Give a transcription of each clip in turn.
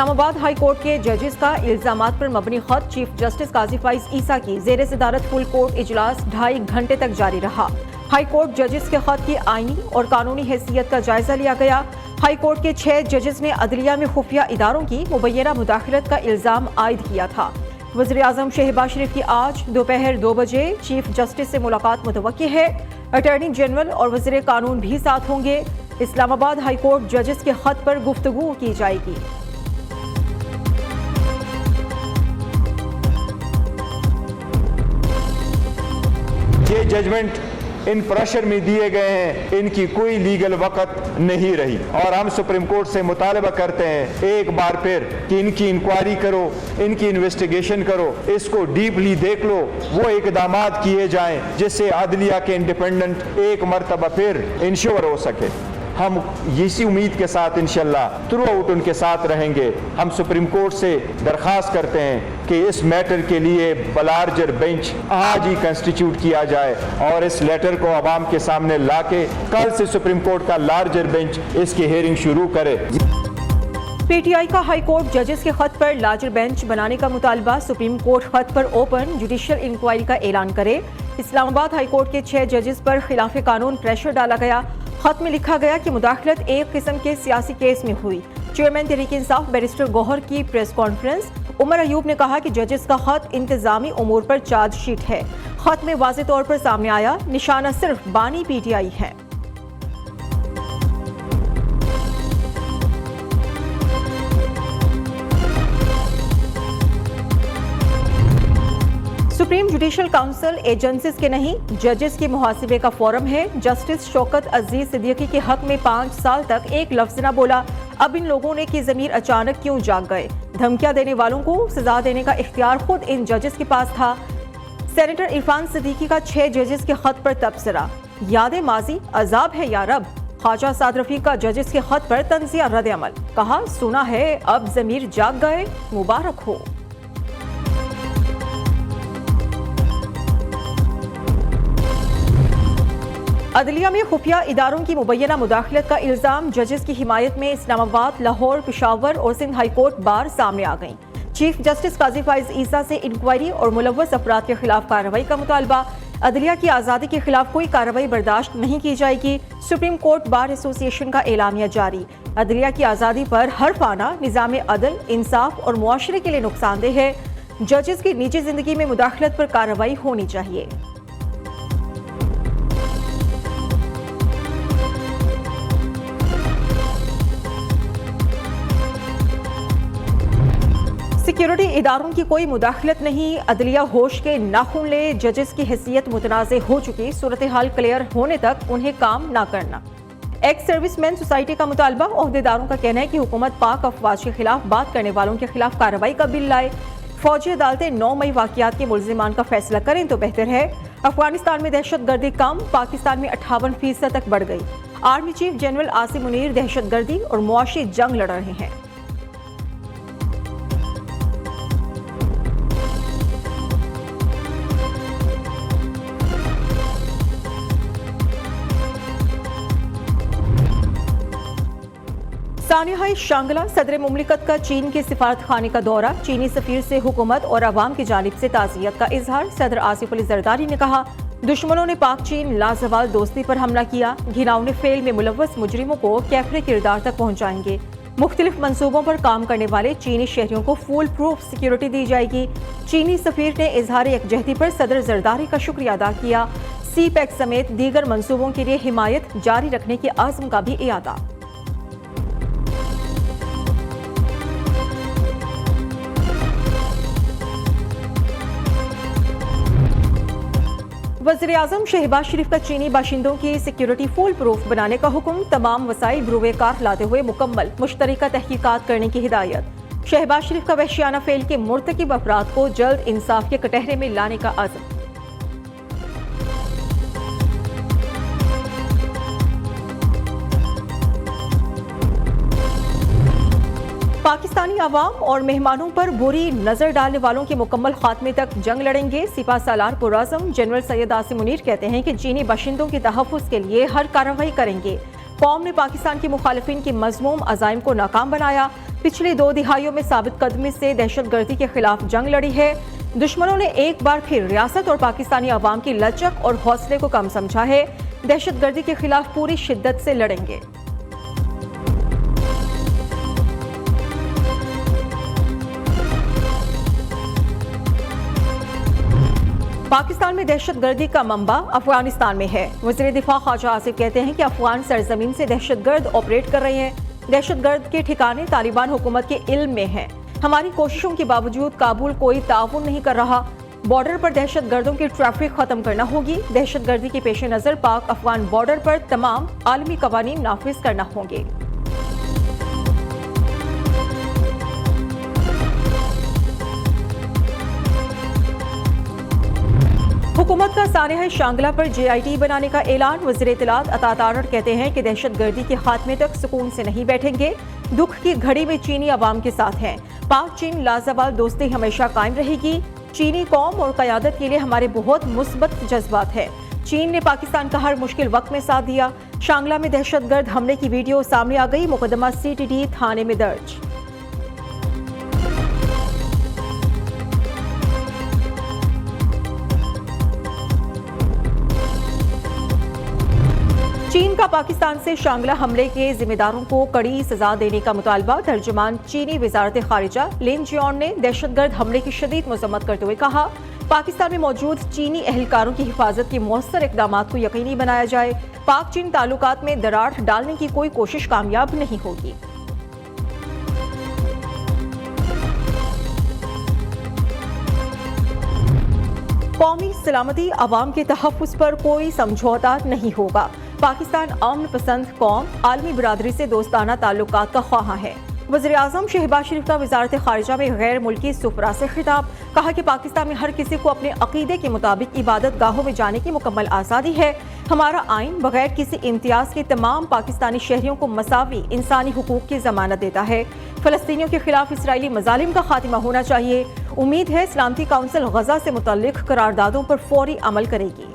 Islamabad high court के जजेस का इल्जामात पर मबनी खत चीफ जस्टिस काजी फाइज ईसा की जेर सदारत फुल कोर्ट इजलास 2.5 घंटे तक जारी रहा। हाई कोर्ट जजेस के खत की आईनी और कानूनी हैसियत का जायजा लिया गया। हाई कोर्ट के 6 जजेस ने अदलिया में खुफिया इदारों की मुबैना मुदाखलत का इल्जाम आयद किया था। वज़ीर आज़म शहबाज शरीफ की आज दोपहर 2 बजे चीफ जस्टिस से मुलाकात मुतवक्की है। अटॉर्नी जनरल और वज़ीर कानून भी साथ होंगे। इस्लामाबाद हाई कोर्ट जजेस के खत पर गुफ्तगू की जाएगी। ये जजमेंट इन प्रेशर में दिए गए हैं, इनकी कोई लीगल वक़्त नहीं रही और हम सुप्रीम कोर्ट से मुतालबा करते हैं एक बार फिर कि इनकी इंक्वायरी करो, इनकी इन्वेस्टिगेशन करो, इसको डीपली देख लो, वो इकदाम किए जाएं जिससे अदलिया के इंडिपेंडेंट एक मरतबा फिर इंश्योर हो सके। हम इसी उम्मीद के साथ इंशाल्लाह थ्रू आउट उनके साथ रहेंगे। हम सुप्रीम कोर्ट से दरख्वास्त करते हैं कि इस मैटर के लिए लार्जर बेंच आज ही कंस्टिट्यूट किया जाए और इस लेटर को अवाम के सामने लाके कल से सुप्रीम कोर्ट का लार्जर बेंच इसकी हियरिंग शुरू करे। पीटीआई का हाई कोर्ट जजेस के खत पर लार्जर बेंच बनाने का मुतालबा, सुप्रीम कोर्ट खत पर ओपन जुडिशियल इंक्वायरी का ऐलान करे। इस्लामाबाद हाई कोर्ट के 6 जजेस पर खिलाफ कानून प्रेशर डाला गया। खत में लिखा गया कि मुदाखलत एक किस्म के सियासी केस में हुई। चेयरमैन तहरीक इंसाफ बैरिस्टर गौहर की प्रेस कॉन्फ्रेंस। उमर अयूब ने कहा कि जजेस का खत इंतजामी उमूर पर चार्जशीट है। खत में वाज़ेह तौर पर सामने आया निशाना सिर्फ बानी पीटीआई है। सुप्रीम जुडिशल काउंसिल एजेंसीज के नहीं जजेस के मुहासिबे का फोरम है। जस्टिस शौकत अजीज सिद्दीकी के हक में 5 साल तक एक लफ्ज न बोला। अब इन लोगों ने की ज़मीर अचानक क्यों जाग गए? धमकियां देने वालों को सजा देने का इख्तियार खुद इन जजेस के पास था। सेनेटर इरफान सिद्दीकी का 6 जजेस के खत पर तबसरा, याद माजी अजाब है या रब। ख्वाजा साद रफीक का जजेस के खत पर तंजिया रद्द अमल, कहा सुना है अब ज़मीर जाग गए, मुबारक हो। अदलिया में खुफिया इदारों की मुबैना मुदाखलत का इल्जाम जजेस की हिमायत में इस्लामाबाद, लाहौर, पेशावर और सिंध हाई कोर्ट बार सामने आ गई। चीफ जस्टिस काजी फाइज ईसा से इंक्वायरी और मुलव्वस अफराद के खिलाफ कार्रवाई का मुतालबा। अदलिया की आज़ादी के खिलाफ कोई कार्रवाई बर्दाश्त नहीं की जाएगी। सुप्रीम कोर्ट बार एसोसिएशन का एलामिया जारी। अदलिया की आज़ादी पर हर्फ आना निज़ाम अदल, इंसाफ और मुआशरे के लिए नुकसानदेह है। जजेस की निजी जिंदगी में मुदाखलत पर कार्रवाई होनी चाहिए। सिक्योरिटी इदारों की कोई मुदाखलत नहीं, अदलिया होश के नाखून ले। जजेस की हैसियत मुतनाज़ हो चुकी, सूरत हाल क्लियर होने तक उन्हें काम ना करना। एक्स सर्विसमैन सोसाइटी का मुतालबा, ओहदेदारों का कहना है कि हुकूमत पाक अफवाज के खिलाफ बात करने वालों के खिलाफ कार्रवाई का बिल लाए। फौजी अदालतें 9 मई वाक़यात के मुल्जिमान का फैसला करें तो बेहतर है। अफगानिस्तान में दहशत गर्दी कम, पाकिस्तान में 58% तक बढ़ गई। Army chief general Asim Munir दहशत गर्दी और मुआशी जंग लड़ रहे हैं। सानिया शांगला, सदर मुमलिकत का चीन के सिफारत खाने का दौरा। चीनी सफीर से हुकूमत और अवाम की जानिब से ताज़ियत का इजहार। सदर आसिफ अली जरदारी ने कहा दुश्मनों ने पाक चीन लाजवाल दोस्ती पर हमला किया। घिनौने फेल में मुलव्वस मुजरिमों को कैफरे किरदार तक पहुँचाएंगे। मुख्तलिफ मंसूबों पर काम करने वाले चीनी शहरियों को फुल प्रूफ सिक्योरिटी दी जाएगी। चीनी सफीर ने इजहार यकजहती पर सदर जरदारी का शुक्रिया अदा किया। सी पैक समेत दीगर मंसूबों के लिए हिमायत जारी रखने के आज़म का भी इयादा। वज़ीर आज़म शहबाज शरीफ का चीनी बाशिंदों की सिक्योरिटी फुल प्रूफ बनाने का हुक्म। तमाम वसाइल ब्रुए कार लाते हुए मुकम्मल मुश्तरका तहकीकात करने की हिदायत। शहबाज शरीफ का वहशियाना फेल के मुर्तकिब अफराद को जल्द इंसाफ के कटहरे में लाने का आज़म। पाकिस्तानी अवाम और मेहमानों पर बुरी नजर डालने वालों के मुकम्मल खात्मे तक जंग लड़ेंगे। सिपा सालार पुरआज़म जनरल सैयद आसिम मुनीर कहते हैं कि चीनी बाशिंदों के तहफ़्फ़ुज़ के लिए हर कार्रवाई करेंगे। कौम ने पाकिस्तान की मुखालिफिन की मज़मूम अज़ाइम को नाकाम बनाया। पिछले 2 दिहाइयों में साबित कदमी से दहशतगर्दी के खिलाफ जंग लड़ी है। दुश्मनों ने एक बार फिर रियासत और पाकिस्तानी अवाम की लचक और हौसले को कम समझा है। दहशतगर्दी के खिलाफ पूरी शिद्दत से लड़ेंगे। पाकिस्तान में दहशतगर्दी का मंबा अफगानिस्तान में है। वज़ीर दिफा ख्वाजा आसिफ कहते हैं कि अफगान सरजमीन से दहशतगर्द ऑपरेट कर रहे हैं। दहशतगर्द के ठिकाने तालिबान हुकूमत के इल्म में हैं। हमारी कोशिशों के बावजूद काबुल कोई ताउन नहीं कर रहा। बॉर्डर पर दहशतगर्दों की ट्रैफिक खत्म करना होगी। दहशतगर्दी के पेश नज़र पाक अफगान बॉर्डर पर तमाम आलमी कवानीन नाफिज करना होंगे। हुकूमत का सानिया शांगला पर JIT बनाने का ऐलान। वज़ीर इत्तलात अता तारड़ कहते हैं कि दहशतगर्दी के खात्मे तक सुकून से नहीं बैठेंगे। दुख की घड़ी में चीनी अवाम के साथ हैं। पाक चीन लाजवाल दोस्ती हमेशा कायम रहेगी। चीनी कौम और क़यादत के लिए हमारे बहुत मुस्बत जज्बात हैं। चीन ने पाकिस्तान का हर मुश्किल वक्त में साथ दिया। शांगला में दहशतगर्द हमले की वीडियो सामने आ गई। मुकदमा CTD थाने में दर्ज। चीन का पाकिस्तान से शांगला हमले के जिम्मेदारों को कड़ी सजा देने का मुतालबा। तर्जुमान चीनी वजारत खारिजा लिन जियोन ने दहशतगर्द हमले की शदीद मजम्मत करते हुए कहा, पाकिस्तान में मौजूद चीनी एहलकारों की हिफाजत के मौसर इकदाम को यकीनी बनाया जाए। पाक चीन ताल्लुकात में दरार डालने की कोई कोशिश कामयाब नहीं होगी। कौमी सलामती अवाम के तहफ़्फ़ुज़ पर कोई समझौता नहीं होगा। पाकिस्तान अमन पसंद कौम आलमी बिरादरी से दोस्ताना ताल्लुकात का ख्वाह है। वज़ीर आज़म शहबाज शरीफ का वज़ारत ख़ारिजा में गैर मुल्की सुफरा से खिताब। कहा कि पाकिस्तान में हर किसी को अपने अक़ीदे के मुताबिक इबादत गाहों में जाने की मुकम्मल आज़ादी है। हमारा आइन बगैर किसी इम्तियाज़ के तमाम पाकिस्तानी शहरियों को मसावी इंसानी हुकूक की ज़मानत देता है। फ़लस्तीनियों के खिलाफ इसराइली मज़ालिम का खात्मा होना चाहिए। उम्मीद है सलामती काउंसिल गज़ा से मुतल्लिक़ करारदादों पर फौरी अमल करेगी।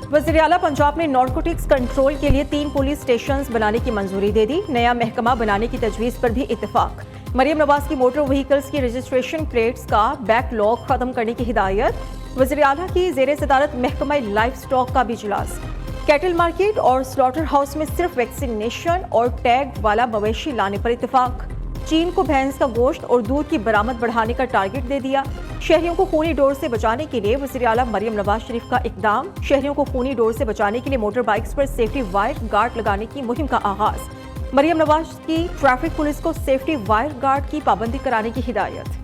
वज़ीर आला पंजाब ने नारकोटिक्स कंट्रोल के लिए 3 पुलिस स्टेशन बनाने की मंजूरी दे दी। नया महकमा बनाने की तजवीज़ पर भी इत्तेफाक। मरियम नवाज की मोटर व्हीकल्स की रजिस्ट्रेशन प्लेट्स का बैकलॉग खत्म करने की हिदायत। वज़ीर आला की ज़ेर सदारत महकमा लाइफ स्टॉक का भी इजलास। कैटल मार्केट और स्लॉटर हाउस में सिर्फ वैक्सीनेशन और टैग वाला मवेशी लाने पर इत्तेफाक। चीन को भैंस का गोश्त और दूध की बरामद बढ़ाने का टारगेट दे दिया। शहरियों को खूनी डोर से बचाने के लिए वज़ीर आला मरियम नवाज शरीफ का इक़दाम। शहरियों को खूनी डोर से बचाने के लिए मोटर बाइक्स पर सेफ्टी वायर गार्ड लगाने की मुहिम का आगाज। मरियम नवाज की ट्रैफिक पुलिस को सेफ्टी वायर गार्ड की पाबंदी कराने की हिदायत।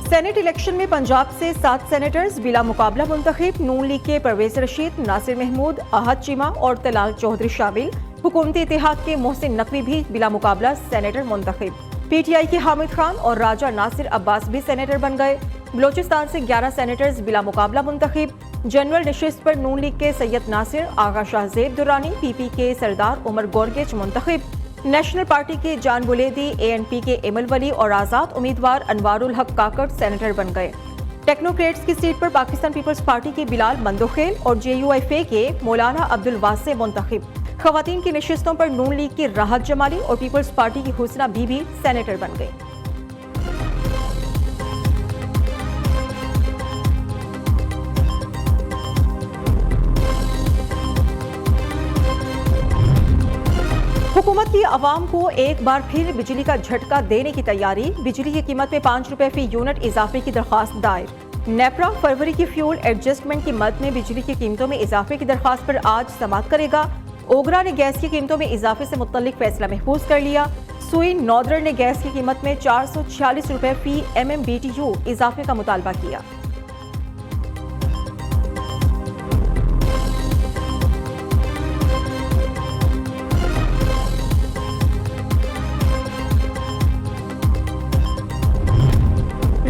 सेनेट इलेक्शन में पंजाब से 7 सेनेटर्स बिला मुकाबला मुंतखब। नून लीग के परवेज रशीद, नासिर महमूद, आहद चीमा और तलाल चौधरी शामिल। हुकूमती इत्तेहाद के मोहसिन नकवी भी बिला मुकाबला सेनेटर मुंतखब। PTI के हामिद खान और राजा नासिर अब्बास भी सेनेटर बन गए। बलोचिस्तान से 11 सेनेटर्स बिला मुकाबला मुंतखब। जनरल नशिस्त पर नून लीग के सैयद नासिर, आगा शाहजेब दुरानी, PP के सरदार उमर गोरगेच मुंतखब। नेशनल पार्टी के जान बुलेदी, ANP के एमल वली और आज़ाद उम्मीदवार अनवारुल हक काकड़ सेनेटर बन गए। टेक्नोक्रेट्स की सीट पर पाकिस्तान पीपल्स पार्टी के बिलाल मंदोखेल और JUIFA के मौलाना अब्दुल वासे मुंतखब। खवातीन की नशिस्तों पर नून लीग की राहत जमाली और पीपल्स पार्टी की हुस्ना बीबी सेनेटर बन गई। हुकूमत की आवाम को एक बार फिर बिजली का झटका देने की तैयारी। बिजली की कीमत में 5 रुपए फी यूनिट इजाफे की दरख्वास्त दायर। नेपरा फरवरी की फ्यूल एडजस्टमेंट की मद में बिजली की कीमतों में इजाफे की दरख्वास्त पर आज समाअत करेगा। ओगरा ने गैस की कीमतों में इजाफे से मुतल्लिक फैसला महफूज कर लिया। सुई नॉर्दर्न ने गैस की कीमत में 446 रुपए फी MMBTU इजाफे का मुतालबा किया।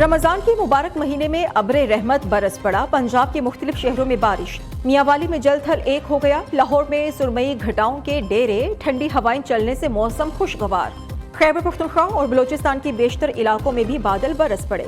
रमजान के मुबारक महीने में अब्रे रहमत बरस पड़ा। पंजाब के मुख्तलिफ शहरों में बारिश। मियांवाली में जल थल एक हो गया। लाहौर में सुरमई घटाओं के डेरे। ठंडी हवाएं चलने से मौसम खुशगवार। खैबर पख्तूनख्वा और बलोचिस्तान के बेशतर इलाकों में भी बादल बरस पड़े।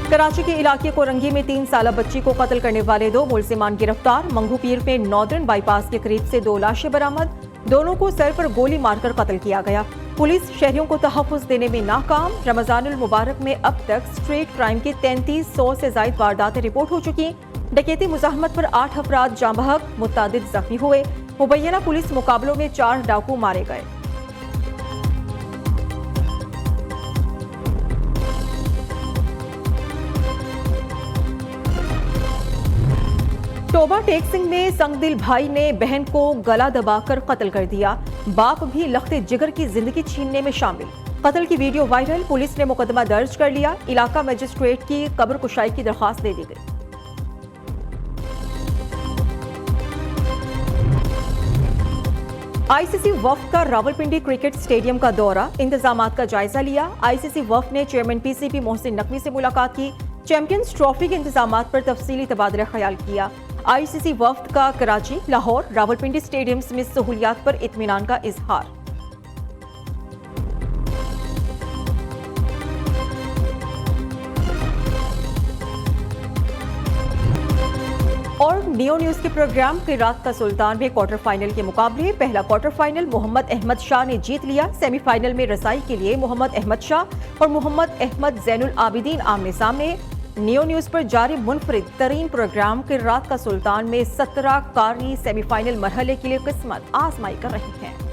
कराची के इलाके कोरंगी में 3 साला बच्ची को कत्ल करने वाले 2 मुलजिमान गिरफ्तार। मंगू पीर में नॉर्दर्न बाईपास के करीब से 2 लाशें बरामद। दोनों को सर पर गोली मारकर कत्ल किया गया। पुलिस शहरियों को तहफ्फुज़ देने में नाकाम। रमजानुल मुबारक में अब तक स्ट्रीट क्राइम की 3300 से ज्यादा वारदातें रिपोर्ट हो चुकी। डकैती मुजाहमत पर 8 अफराद जाँ बहक, मुतादिद जख्मी हुए। मुबैना पुलिस मुकाबलों में 4 डाकू मारे गए। टोबा टेक सिंह में संगदिल भाई ने बहन को गला दबाकर कत्ल कर दिया। बाप भी लख्ते जिगर की जिंदगी छीनने में शामिल। कत्ल की वीडियो वायरल। पुलिस ने मुकदमा दर्ज कर लिया। इलाका मजिस्ट्रेट की कब्र कुशाई की दरख्वास्त दे दी गई। आईसीसी वफ्द का रावलपिंडी क्रिकेट स्टेडियम का दौरा। इंतजामात का जायजा लिया। आईसीसी वफ्द ने चेयरमैन पीसीबी मोहसिन नकवी से मुलाकात की। चैंपियंस ट्रॉफी के इंतजामात पर तफसीली तबादला ख्याल किया। आईसीसी वफ्द का कराची, लाहौर, रावलपिंडी स्टेडियम्स में सहूलियात पर इत्मीनान का इजहार। और नियो न्यूज के प्रोग्राम क़िरात का सुल्तान में क्वार्टर फाइनल के मुकाबले। पहला क्वार्टर फाइनल मोहम्मद अहमद शाह ने जीत लिया। सेमीफाइनल में रसाई के लिए मोहम्मद अहमद शाह और मोहम्मद अहमद जैनुल आबिदीन आमने सामने। नियो न्यूज पर जारी मुनफरिद तरीन प्रोग्राम क़िरात का सुल्तान में 17 कारी सेमीफाइनल मरहले के लिए किस्मत आजमाई कर रही हैं।